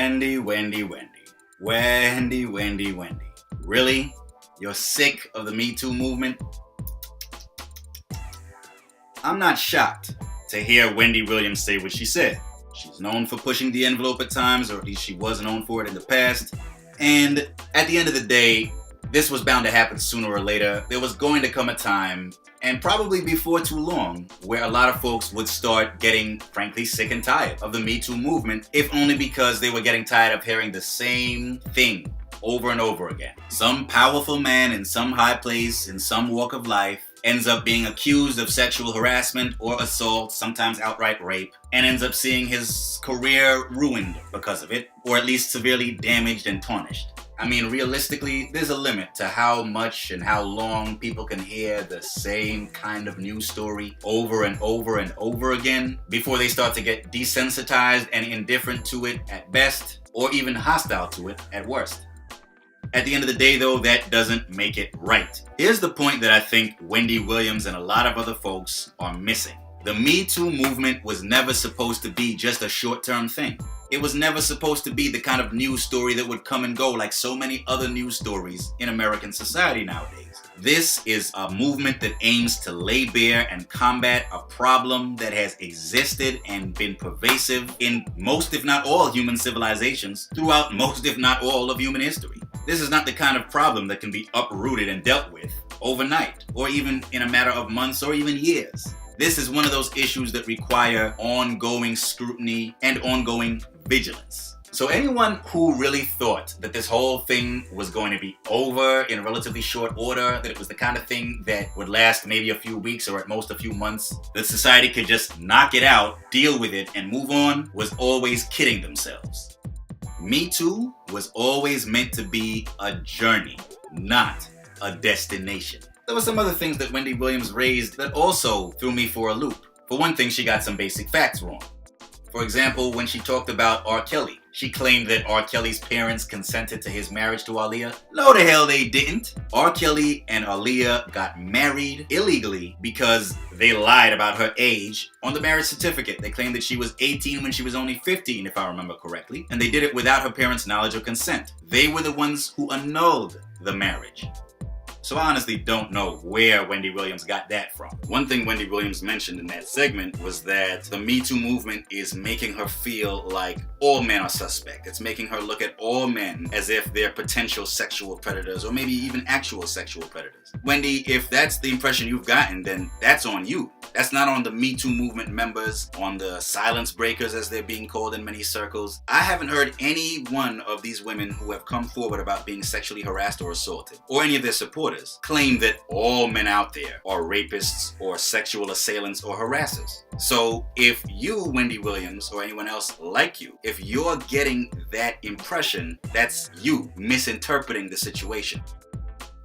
Wendy. Really? You're sick of the Me Too movement? I'm not shocked to hear Wendy Williams say what she said. She's known for pushing the envelope at times, or at least she was known for it in the past. And at the end of the day, this was bound to happen sooner or later. There was going to come a time, and probably before too long, where a lot of folks would start getting, frankly, sick and tired of the Me Too movement, if only because they were getting tired of hearing the same thing over and over again. Some powerful man in some high place, in some walk of life, ends up being accused of sexual harassment or assault, sometimes outright rape, and ends up seeing his career ruined because of it, or at least severely damaged and tarnished. I mean, realistically, there's a limit to how much and how long people can hear the same kind of news story over and over and over again before they start to get desensitized and indifferent to it at best, or even hostile to it at worst. At the end of the day, though, that doesn't make it right. Here's the point that I think Wendy Williams and a lot of other folks are missing. The Me Too movement was never supposed to be just a short-term thing. It was never supposed to be the kind of news story that would come and go like so many other news stories in American society nowadays. This is a movement that aims to lay bare and combat a problem that has existed and been pervasive in most, if not all, human civilizations throughout most, if not all, of human history. This is not the kind of problem that can be uprooted and dealt with overnight, or even in a matter of months or even years. This is one of those issues that require ongoing scrutiny and ongoing vigilance. So anyone who really thought that this whole thing was going to be over in relatively short order, that it was the kind of thing that would last maybe a few weeks or at most a few months, that society could just knock it out, deal with it, and move on, was always kidding themselves. Me Too was always meant to be a journey, not a destination. There were some other things that Wendy Williams raised that also threw me for a loop. For one thing, she got some basic facts wrong. For example, when she talked about R. Kelly, she claimed that R. Kelly's parents consented to his marriage to Aaliyah. No, the hell they didn't. R. Kelly and Aaliyah got married illegally because they lied about her age on the marriage certificate. They claimed that she was 18 when she was only 15, if I remember correctly, and they did it without her parents' knowledge or consent. They were the ones who annulled the marriage. So I honestly don't know where Wendy Williams got that from. One thing Wendy Williams mentioned in that segment was that the Me Too movement is making her feel like all men are suspect. It's making her look at all men as if they're potential sexual predators or maybe even actual sexual predators. Wendy, if that's the impression you've gotten, then that's on you. That's not on the Me Too movement members, on the silence breakers as they're being called in many circles. I haven't heard any one of these women who have come forward about being sexually harassed or assaulted, or any of their supporters, claim that all men out there are rapists or sexual assailants or harassers. So if you, Wendy Williams, or anyone else like you, if you're getting that impression, that's you misinterpreting the situation.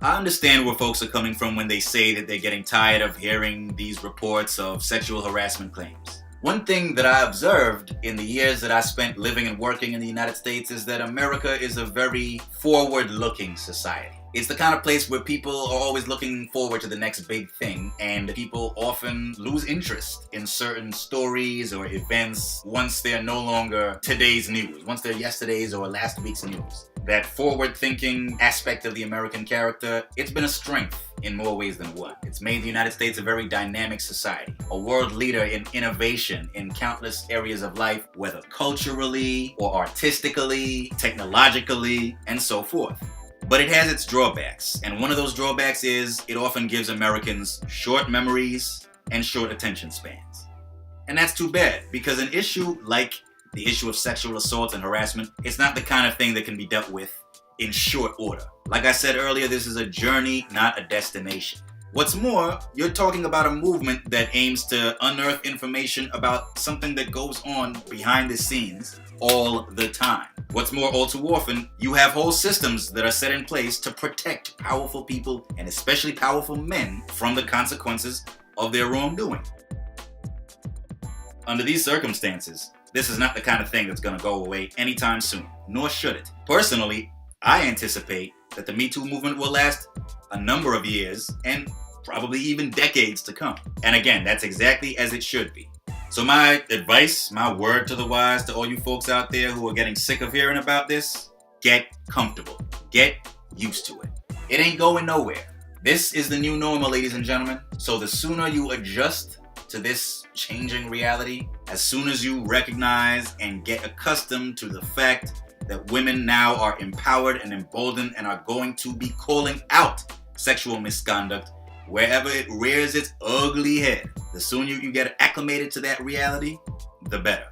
I understand where folks are coming from when they say that they're getting tired of hearing these reports of sexual harassment claims. One thing that I observed in the years that I spent living and working in the United States is that America is a very forward-looking society. It's the kind of place where people are always looking forward to the next big thing, and people often lose interest in certain stories or events once they're no longer today's news, once they're yesterday's or last week's news. That forward-thinking aspect of the American character, it's been a strength in more ways than one. It's made the United States a very dynamic society, a world leader in innovation in countless areas of life, whether culturally or artistically, technologically, and so forth. But it has its drawbacks, and one of those drawbacks is it often gives Americans short memories and short attention spans. And that's too bad, because an issue like the issue of sexual assault and harassment, it's not the kind of thing that can be dealt with in short order. Like I said earlier, this is a journey, not a destination. What's more, you're talking about a movement that aims to unearth information about something that goes on behind the scenes all the time. What's more, all too often, you have whole systems that are set in place to protect powerful people, and especially powerful men, from the consequences of their wrongdoing. Under these circumstances, this is not the kind of thing that's going to go away anytime soon, nor should it. Personally, I anticipate that the Me Too movement will last a number of years and probably even decades to come. And again, that's exactly as it should be. So my advice, my word to the wise, to all you folks out there who are getting sick of hearing about this, get comfortable. Get used to it. It ain't going nowhere. This is the new normal, ladies and gentlemen. So the sooner you adjust to this changing reality, as soon as you recognize and get accustomed to the fact that women now are empowered and emboldened and are going to be calling out sexual misconduct wherever it rears its ugly head, the sooner you get acclimated to that reality, the better.